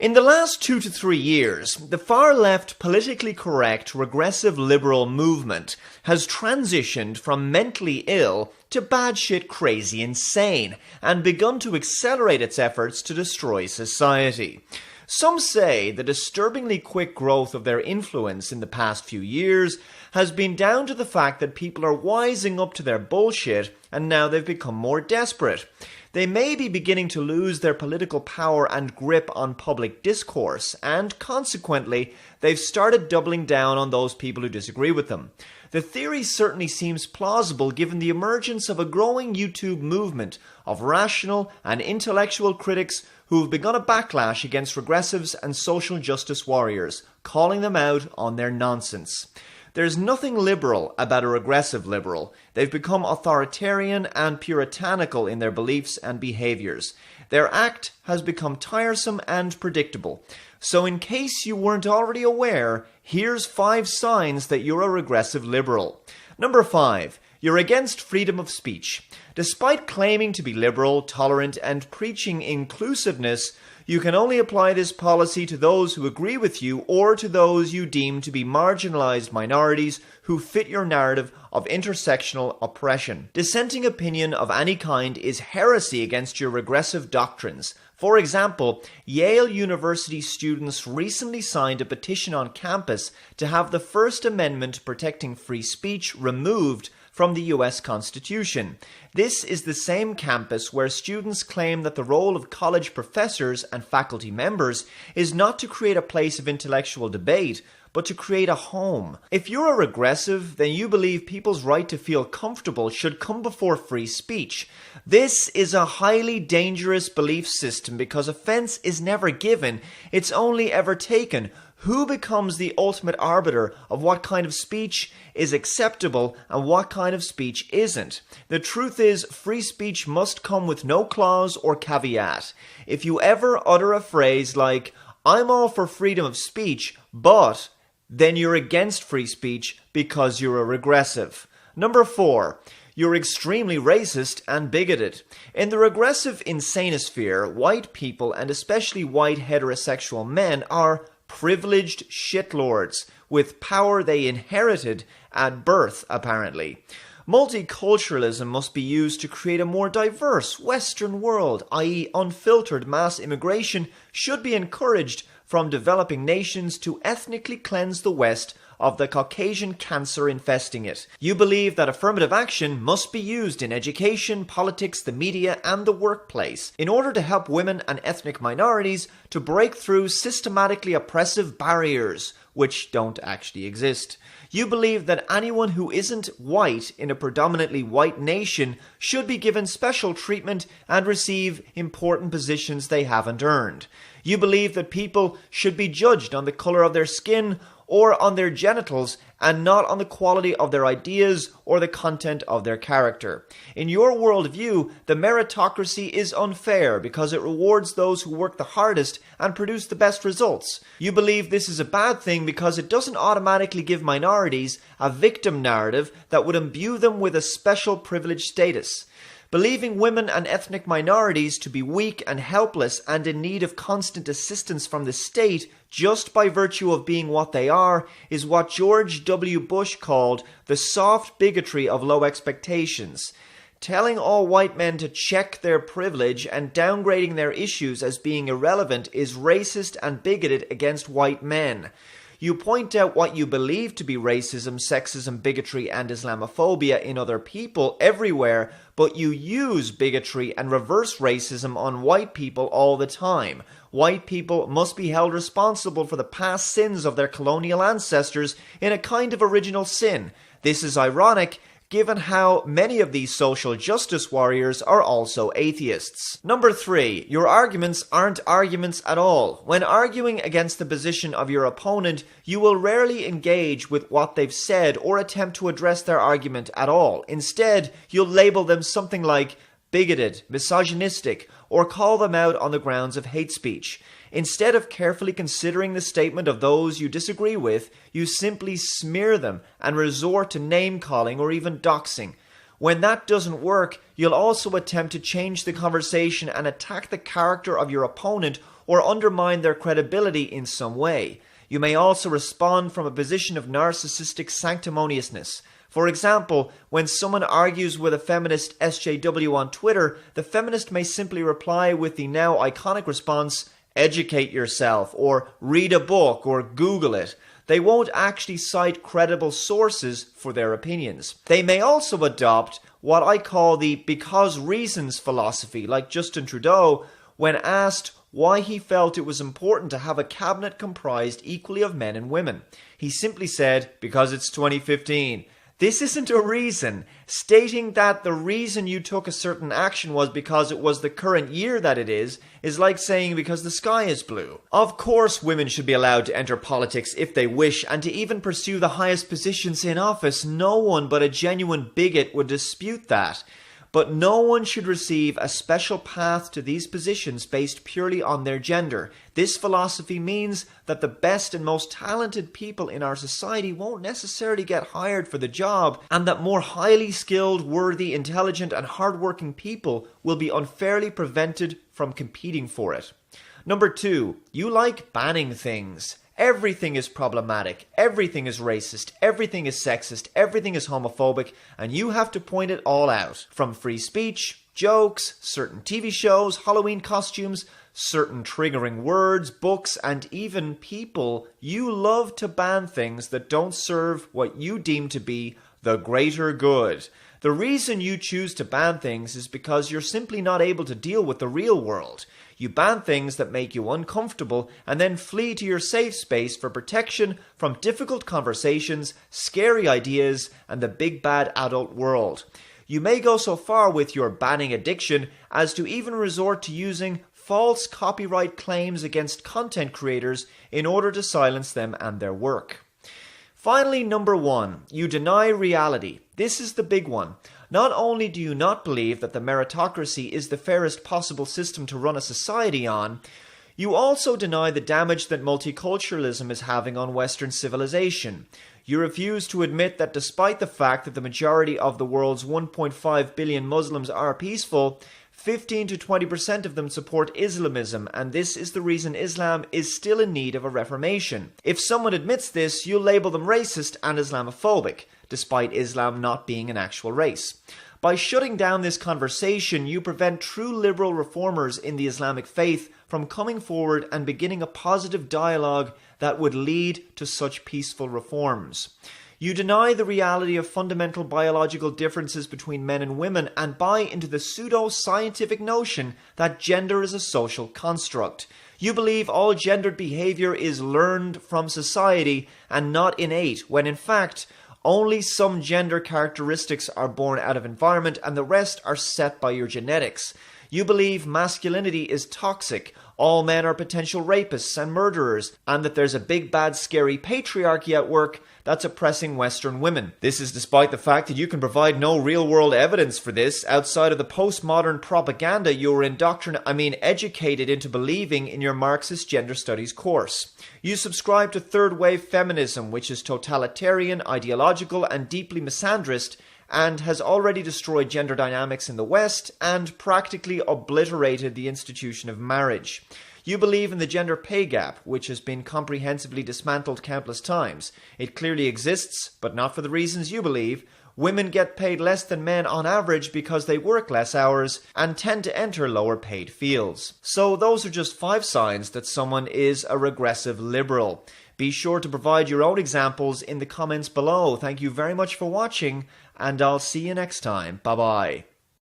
In the last 2 to 3 years, the far-left, politically correct, regressive liberal movement has transitioned from mentally ill to batshit crazy insane and begun to accelerate its efforts to destroy society. Some say the disturbingly quick growth of their influence in the past few years has been down to the fact that people are wising up to their bullshit and now they've become more desperate. They may be beginning to lose their political power and grip on public discourse, and consequently, they've started doubling down on those people who disagree with them. The theory certainly seems plausible given the emergence of a growing YouTube movement of rational and intellectual critics who have begun a backlash against regressives and social justice warriors, calling them out on their nonsense. There's nothing liberal about a regressive liberal. They've become authoritarian and puritanical in their beliefs and behaviours. Their act has become tiresome and predictable. So in case you weren't already aware, here's 5 signs that you're a regressive liberal. Number 5. You're against freedom of speech. Despite claiming to be liberal, tolerant, and preaching inclusiveness, you can only apply this policy to those who agree with you or to those you deem to be marginalized minorities who fit your narrative of intersectional oppression. Dissenting opinion of any kind is heresy against your regressive doctrines. For example, Yale University students recently signed a petition on campus to have the First Amendment protecting free speech removed from the US Constitution. This is the same campus where students claim that the role of college professors and faculty members is not to create a place of intellectual debate, but to create a home. If you're a regressive, then you believe people's right to feel comfortable should come before free speech. This is a highly dangerous belief system because offense is never given, it's only ever taken. Who becomes the ultimate arbiter of what kind of speech is acceptable and what kind of speech isn't? The truth is, free speech must come with no clause or caveat. If you ever utter a phrase like, "I'm all for freedom of speech, but," then you're against free speech because you're a regressive. Number 4. You're extremely racist and bigoted. In the regressive insanosphere, white people, and especially white heterosexual men, are privileged shitlords with power they inherited at birth, apparently. Multiculturalism must be used to create a more diverse Western world, i.e. unfiltered mass immigration should be encouraged from developing nations to ethnically cleanse the West of the Caucasian cancer infesting it. You believe that affirmative action must be used in education, politics, the media, and the workplace in order to help women and ethnic minorities to break through systematically oppressive barriers, which don't actually exist. You believe that anyone who isn't white in a predominantly white nation should be given special treatment and receive important positions they haven't earned. You believe that people should be judged on the color of their skin or on their genitals and not on the quality of their ideas or the content of their character. In your worldview, the meritocracy is unfair because it rewards those who work the hardest and produce the best results. You believe this is a bad thing because it doesn't automatically give minorities a victim narrative that would imbue them with a special privileged status. Believing women and ethnic minorities to be weak and helpless and in need of constant assistance from the state just by virtue of being what they are is what George W. Bush called the soft bigotry of low expectations. Telling all white men to check their privilege and downgrading their issues as being irrelevant is racist and bigoted against white men. You point out what you believe to be racism, sexism, bigotry, and Islamophobia in other people everywhere, but you use bigotry and reverse racism on white people all the time. White people must be held responsible for the past sins of their colonial ancestors in a kind of original sin. This is ironic, given how many of these social justice warriors are also atheists. Number 3. Your arguments aren't arguments at all. When arguing against the position of your opponent, you will rarely engage with what they've said or attempt to address their argument at all. Instead, you'll label them something like bigoted, misogynistic, or call them out on the grounds of hate speech. Instead of carefully considering the statement of those you disagree with, you simply smear them and resort to name-calling or even doxing. When that doesn't work, you'll also attempt to change the conversation and attack the character of your opponent or undermine their credibility in some way. You may also respond from a position of narcissistic sanctimoniousness. For example, when someone argues with a feminist SJW on Twitter, the feminist may simply reply with the now iconic response, "Educate yourself," or "Read a book," or "Google it." They won't actually cite credible sources for their opinions. They may also adopt what I call the because reasons philosophy, like Justin Trudeau, when asked why he felt it was important to have a cabinet comprised equally of men and women. He simply said, because it's 2015. This isn't a reason. Stating that the reason you took a certain action was because it was the current year that it is like saying because the sky is blue. Of course, women should be allowed to enter politics if they wish and to even pursue the highest positions in office. No one but a genuine bigot would dispute that. But no one should receive a special path to these positions based purely on their gender. This philosophy means that the best and most talented people in our society won't necessarily get hired for the job, and that more highly skilled, worthy, intelligent, and hardworking people will be unfairly prevented from competing for it. Number 2, you like banning things. Everything is problematic, everything is racist, everything is sexist, everything is homophobic, and you have to point it all out. From free speech, jokes, certain TV shows, Halloween costumes, certain triggering words, books, and even people, you love to ban things that don't serve what you deem to be the greater good. The reason you choose to ban things is because you're simply not able to deal with the real world. You ban things that make you uncomfortable and then flee to your safe space for protection from difficult conversations, scary ideas, and the big bad adult world. You may go so far with your banning addiction as to even resort to using false copyright claims against content creators in order to silence them and their work. Finally, number 1, you deny reality. This is the big one. Not only do you not believe that the meritocracy is the fairest possible system to run a society on, you also deny the damage that multiculturalism is having on Western civilization. You refuse to admit that despite the fact that the majority of the world's 1.5 billion Muslims are peaceful, 15 to 20% of them support Islamism, and this is the reason Islam is still in need of a reformation. If someone admits this, you'll label them racist and Islamophobic, despite Islam not being an actual race. By shutting down this conversation, you prevent true liberal reformers in the Islamic faith from coming forward and beginning a positive dialogue that would lead to such peaceful reforms. You deny the reality of fundamental biological differences between men and women and buy into the pseudo-scientific notion that gender is a social construct. You believe all gendered behavior is learned from society and not innate, when in fact, only some gender characteristics are born out of environment and the rest are set by your genetics. You believe masculinity is toxic, all men are potential rapists and murderers, and that there's a big bad scary patriarchy at work that's oppressing Western women. This is despite the fact that you can provide no real-world evidence for this outside of the postmodern propaganda you were educated into believing in your Marxist gender studies course. You subscribe to third-wave feminism, which is totalitarian, ideological, and deeply misandrist, and has already destroyed gender dynamics in the West and practically obliterated the institution of marriage. You believe in the gender pay gap, which has been comprehensively dismantled countless times. It clearly exists, but not for the reasons you believe. Women get paid less than men on average because they work less hours and tend to enter lower paid fields. So those are just 5 signs that someone is a regressive liberal. Be sure to provide your own examples in the comments below. Thank you very much for watching, and I'll see you next time. Bye-bye.